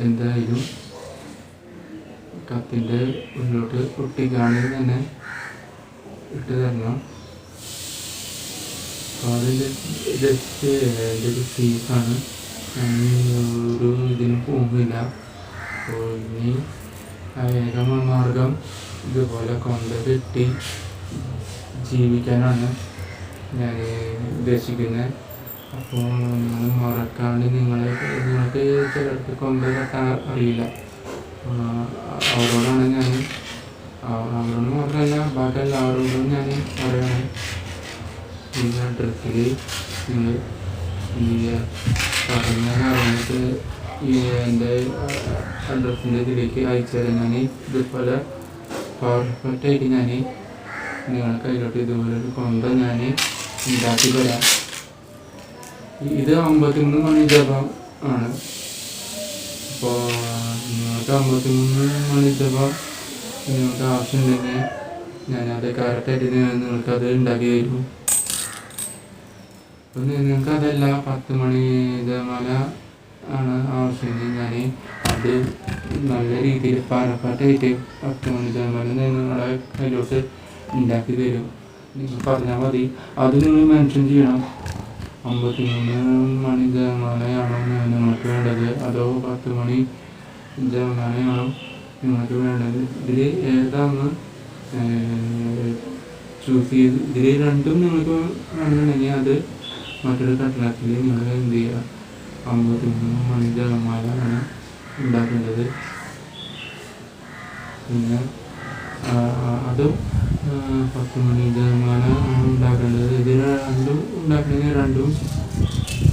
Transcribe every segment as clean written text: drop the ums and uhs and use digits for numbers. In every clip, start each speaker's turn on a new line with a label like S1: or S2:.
S1: എന്തായാലും കത്തിൻ്റെ ഉള്ളിലോട്ട് ഒട്ടിക്കാണെങ്കിൽ തന്നെ ഇട്ട് തരണം. അപ്പോൾ അതിൻ്റെ ജസ്റ്റ് എൻ്റെ ഒരു സീസാണ്, ഞാൻ ഒരു ഇതിന് പോകുന്നില്ല. അപ്പോൾ ഇനി ഏകമാർഗം ഇതുപോലെ കൊണ്ട് കെട്ടി ജീവിക്കാനാണ് ഞാൻ ഉദ്ദേശിക്കുന്നത്. അപ്പോൾ നിങ്ങൾ മറക്കാണ്ട് നിങ്ങൾക്ക് ചിലർക്ക് കൊണ്ട് കെട്ടാൻ അറിയില്ല, അവരോടാണ് ഞാൻ അവരോട് മാത്രമല്ല ബാക്കി എല്ലാവരോടും ഞാൻ പറയണം, ഈ അഡ്രസ്സിൽ നിങ്ങൾ ഈ പറഞ്ഞ കാര്യങ്ങൾക്ക് ഈ എൻ്റെ അഡ്രസ്സിൻ്റെ ഇതിലേക്ക് അയച്ചു തരാൻ ഞാൻ ഇതുപോലെ പെർഫെക്റ്റായിട്ട് ഞാൻ നിങ്ങൾക്ക് അതിലോട്ട് ഇതുപോലെ ഒരു കൊണ്ട ഞാൻ ഉണ്ടാക്കി തരാം. ഇത് 53 മണി ജപം ആണ്. അപ്പോൾ നിങ്ങൾക്ക് 53 മണി ജപം നിങ്ങൾക്ക് ആവശ്യമുണ്ടെങ്കിൽ ഞാനത് കറക്റ്റായിട്ട് നിങ്ങൾക്കത് ഉണ്ടാക്കി തരും. അപ്പോൾ നിങ്ങൾക്ക് അതല്ല 10 മണി ജപമാല ആണ് ആവശ്യമെങ്കിൽ ഞാൻ അത് നല്ല രീതിയിൽ പാരപ്പാട്ടായിട്ട് 10 മണി ജപമാല നിങ്ങളുടെ കയ്യിലോട്ട് ഉണ്ടാക്കി തരും. നിങ്ങൾ പറഞ്ഞാൽ മതി. അത് നിങ്ങൾ മെൻഷൻ ചെയ്യണം, 53 മണി ജപമാലയാണോ നിങ്ങൾക്ക് വേണ്ടത് അതോ 10 മണി ജപമാലയാണോ നിങ്ങൾക്ക് വേണ്ടത്. ഇതിൽ ഏതാണെന്ന് ചൂസ് ചെയ്ത് ഇതിൽ രണ്ടും നിങ്ങൾക്ക് വേണമെന്നുണ്ടെങ്കിൽ അത് മറ്റൊരു കടലാസിൽ നിങ്ങൾ എന്ത് ചെയ്യുക, 53 മണി ജപമാലയാണ് ഉണ്ടാക്കേണ്ടത്. പിന്നെ അതും 10 മണി ജപമാല ആണ് ഉണ്ടാക്കേണ്ടത്. ഇത് രണ്ടും ഉണ്ടാക്കണമെങ്കിൽ രണ്ടും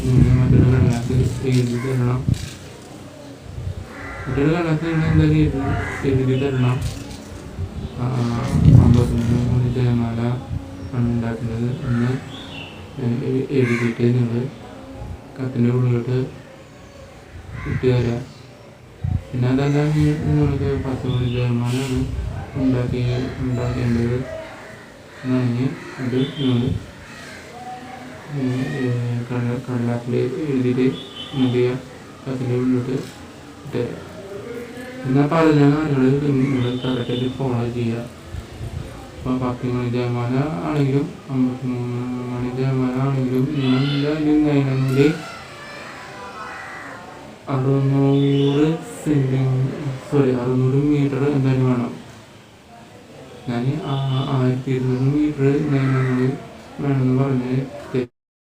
S1: നിങ്ങൾ മറ്റൊരു കടലാസ് എഴുതി തരണം. മറ്റൊരു കടലാസ് നിങ്ങൾ എന്തായാലും എഴുതി തരണം. 53 മണി ജപമാല ആണ് ഉണ്ടാക്കേണ്ടത് എന്ന് എഴുതിയിട്ട് നിങ്ങൾ കത്തിൻ്റെ ഉള്ളിലോട്ട് ഇട്ട് തരാം. പിന്നെ അതല്ല നിങ്ങൾക്ക് 10 മണി ജപമാലയാണ് ഉണ്ടാക്കേണ്ടത് എന്നാണെങ്കിൽ അത് നിങ്ങൾ കടലാസിൽ എഴുതിയിട്ട് എന്ത് ചെയ്യുക, കത്തിൻ്റെ ഉള്ളിലോട്ട് ഇട്ട് തരാം. എന്നാൽ പല കാര്യങ്ങൾ നിങ്ങൾ കറക്റ്റായിട്ട് ഫോളോ ചെയ്യുക. ഇപ്പോൾ 10 മണി ജപമാല ആണെങ്കിലും 53 മണി ജപമാല ആണെങ്കിലും നിങ്ങളെന്തായാലും നൈനങ്ങളിൽ 600 മീറ്റർ എന്തായാലും വേണം. ഞാൻ 1200 മീറ്റർ നൈനങ്ങളിൽ വേണമെന്ന് പറഞ്ഞ്